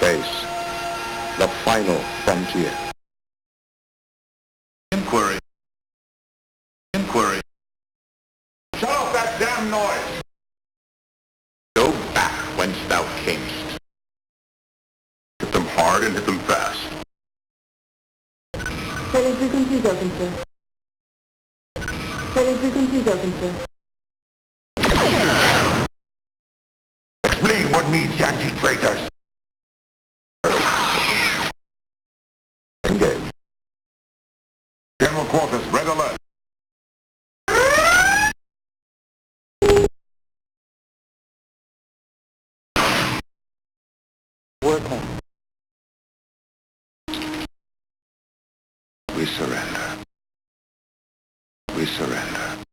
face the final frontier. Inquiry. Inquiry. Shut off that damn noise! Go back whence thou camest. Hit them hard and hit them fast. Setting frequencies open, sir. Setting frequencies open, sir. Explain what means Yankee traitors. Engage. General Quarters, red alert. Work on. We surrender. We surrender.